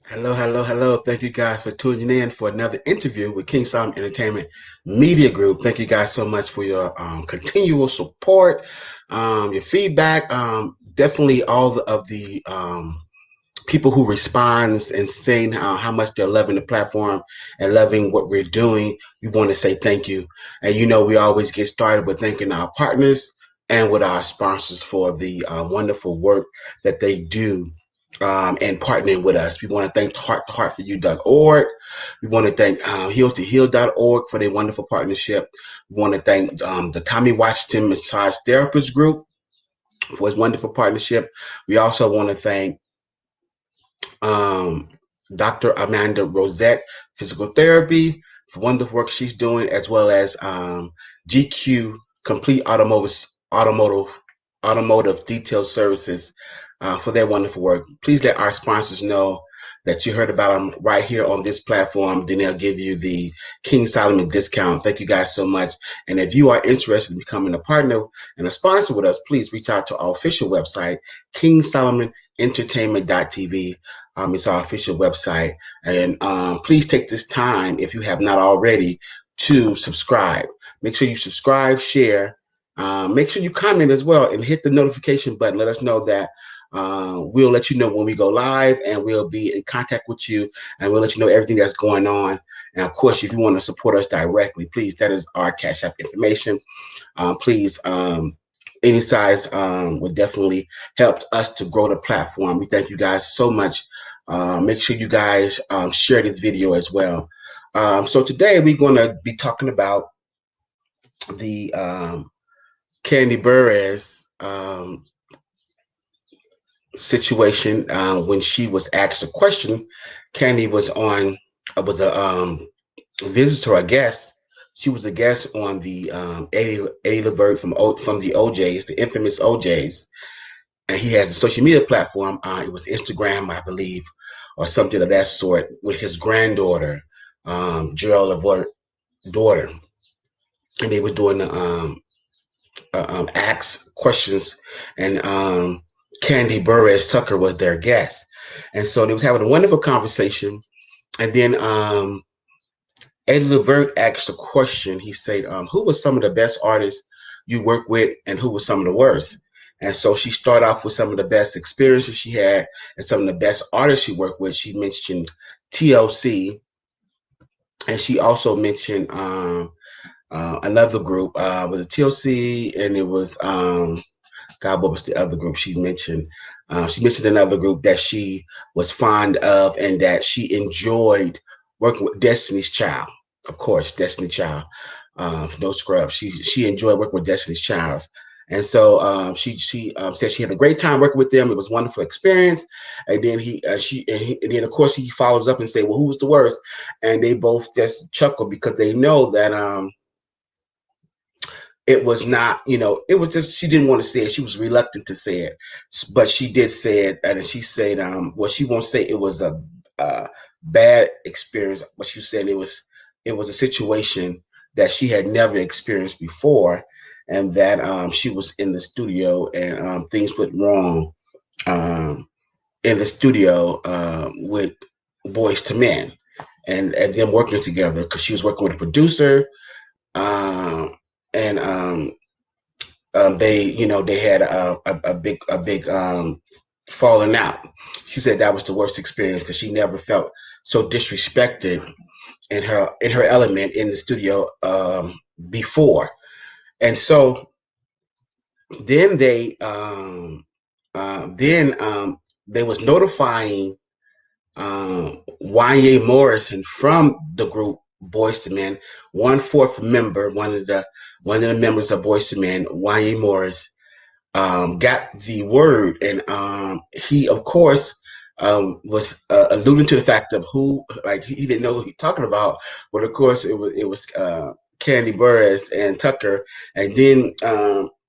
Hello, hello, hello. Thank you guys for tuning in for another interview with King Solomon Entertainment Media Group. Thank you guys so much for your continual support, your feedback. Definitely all of the people who responds and saying how much they're loving the platform and loving what we're doing. We want to say thank you. And we always get started with thanking our partners and with our sponsors for the wonderful work that they do and partnering with us. We want to thank heart4you.org. We want to thank heal2heal.org for their wonderful partnership. We want to thank the Tommy Washington Massage Therapist Group for his wonderful partnership. We also want to thank um, Dr. Amanda Rosette Physical Therapy for wonderful work she's doing, as well as GQ Complete Automotive Detail Services for their wonderful work. Please let our sponsors know that you heard about them right here on this platform. Then they'll give you the King Solomon discount. Thank you guys so much. And if you are interested in becoming a partner and a sponsor with us, please reach out to our official website, KingSolomonEntertainment.tv. It's our official website. And please take this time, if you have not already, to subscribe. Make sure you subscribe, share. Make sure you comment as well and hit the notification button. Let us know that we'll let you know when we go live, and we'll be in contact with you, and we'll let you know everything that's going on. And of course, if you want to support us directly, please, that is our Cash App information. Please, any size would definitely help us to grow the platform. We thank you guys so much. Make sure you guys share this video as well. So today we're going to be talking about the Candy Buress situation when she was asked a question. Candy was was a visitor, I guess. She was a guest on the Eddie Levert from the OJs, the infamous OJs, and he has a social media platform. It was Instagram, I believe, or something of that sort, with his granddaughter, Gerald Levert daughter, and they were doing the ask questions, and Candy Buress Tucker was their guest, and so they was having a wonderful conversation, and then Eddie Levert asked a question. He said, who was some of the best artists you worked with, and who was some of the worst? And so she started off with some of the best experiences she had and some of the best artists she worked with. She mentioned TLC, and she also mentioned another group. Was it TLC? And it was, God, what was the other group she mentioned? She mentioned another group that she was fond of and that she enjoyed working with, Destiny's Child. Of course, Destiny Child. No scrub. She enjoyed working with Destiny's Child. And so she said she had a great time working with them. It was a wonderful experience. And then and then of course he follows up and say, well, who was the worst? And they both just chuckle because they know that it was not, it was just, she didn't want to say it. She was reluctant to say it, but she did say it. And she said, well, she won't say it was a bad experience, but she said it was a situation that she had never experienced before, and that she was in the studio, and things went wrong um, in the studio with Boys to Men, and them working together, because she was working with a producer, um, and they had a big falling out. She said that was the worst experience because she never felt so disrespected in her element in the studio before. And so then they was notifying Wanya Morrison from the group Boys to Men, one-fourth member, one of the members of Boys to Men, Wanya Morris, got the word, and he, of course, was alluding to the fact of who, like, he didn't know who he talking about, but of course it was Candy Buress and Tucker, and then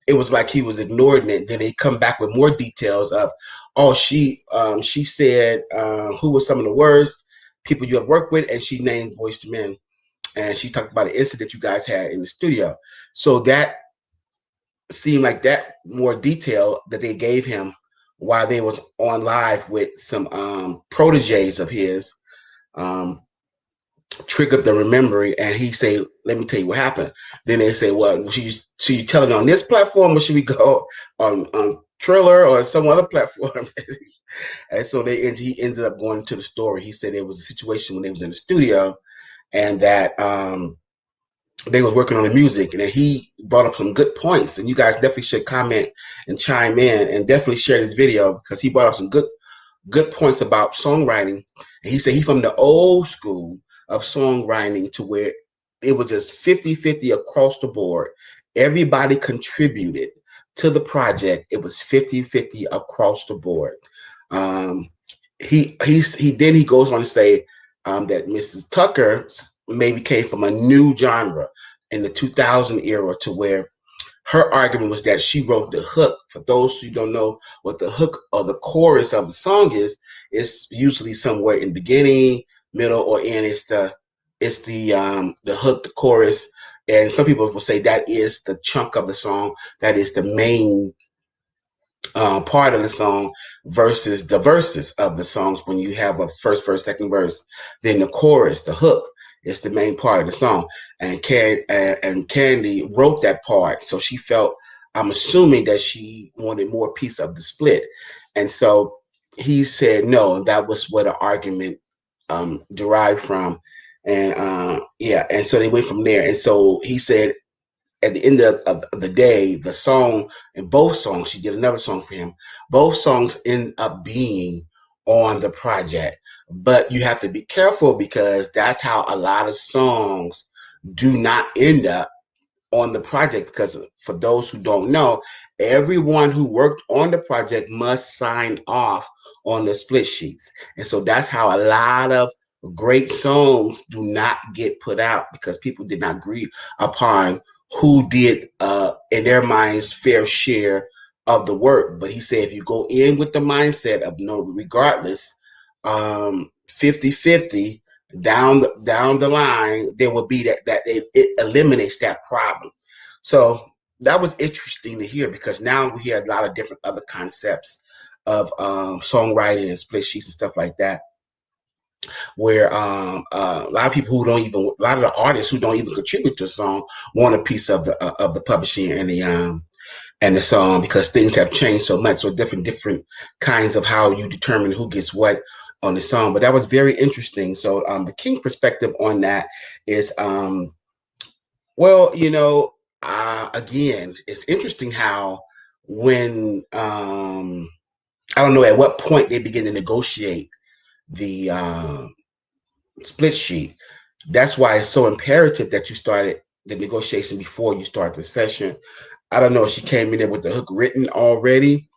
it was like he was ignoring it. Then they come back with more details of, oh, she said who was some of the worst people you have worked with, and she named Boys to Men, and she talked about an incident you guys had in the studio. So that seemed like that more detail that they gave him while they was on live with some proteges of his, um, triggered the memory, and he say, "Let me tell you what happened." Then they say, "Well, should you tell it on this platform, or should we go on Triller or some other platform?" And so he ended up going to the story. He said it was a situation when they was in the studio, and that they was working on the music, and then he brought up some good points. And you guys definitely should comment and chime in, and definitely share this video, because he brought up some good points about songwriting. And he said he from the old school of songwriting, to where it was just 50-50 across the board. Everybody contributed to the project. It was 50-50 across the board. Um, he goes on to say that Mrs. Tucker maybe came from a new genre in the 2000 era, to where her argument was that she wrote the hook. For those who don't know what the hook or the chorus of the song is, it's usually somewhere in the beginning, middle, or end. It's the hook, the chorus, and some people will say that is the chunk of the song. That is the main part of the song, versus the verses of the songs. When you have a first verse, second verse, then the chorus, the hook, is the main part of the song. And Candy wrote that part, so she felt, I'm assuming, that she wanted more piece of the split. And so he said no, and that was where the argument derived from. And yeah, and so they went from there. And so he said, at the end of the day, the song, and both songs, she did another song for him. Both songs end up being on the project, but you have to be careful, because that's how a lot of songs do not end up on the project. Because for those who don't know, everyone who worked on the project must sign off on the split sheets. And so that's how a lot of great songs do not get put out, because people did not agree upon who did in their minds fair share of the work. But he said, if you go in with the mindset of no, regardless, 50-50 down the line, there will be that it eliminates that problem. So that was interesting to hear, because now we hear a lot of different other concepts of songwriting and split sheets and stuff like that, where a lot of people who don't even, a lot of the artists who don't even contribute to a song, want a piece of the publishing and the song, because things have changed so much. So different kinds of how you determine who gets what on the song. But that was very interesting. So the King perspective on that is, well, again, it's interesting how, when I don't know at what point they begin to negotiate the split sheet. That's why it's so imperative that you started the negotiation before you start the session. I don't know if she came in there with the hook written already.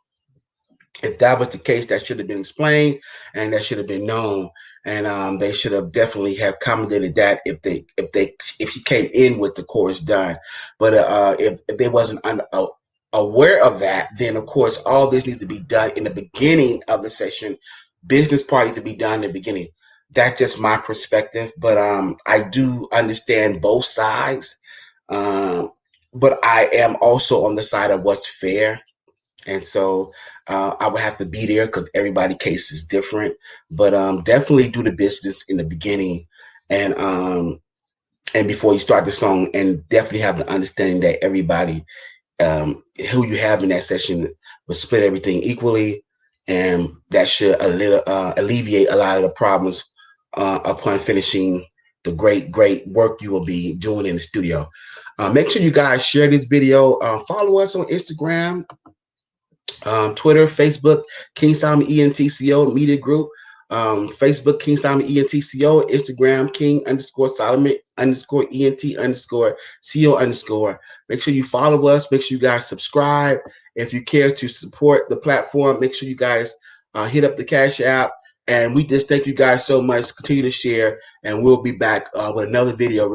If that was the case, that should have been explained, and that should have been known. And they should have definitely have accommodated that if she came in with the chorus done. But if they wasn't aware of that, then of course all this needs to be done in the beginning of the session. Business party to be done in the beginning. That's just my perspective, but I do understand both sides. But I am also on the side of what's fair. And so I would have to be there, because everybody's case is different. But definitely do the business in the beginning, and before you start the song, and definitely have the understanding that everybody who you have in that session will split everything equally, and that should alleviate a lot of the problems upon finishing the great work you will be doing in the studio. Make sure you guys share this video. Follow us on Instagram, Twitter, Facebook, King Solomon ENTCO Media Group. Facebook, King Solomon ENTCO. Instagram, King_Solomon_ENT_CO_. Make sure you follow us. Make sure you guys subscribe. If you care to support the platform, make sure you guys hit up the Cash App. And we just thank you guys so much. Continue to share, and we'll be back with another video.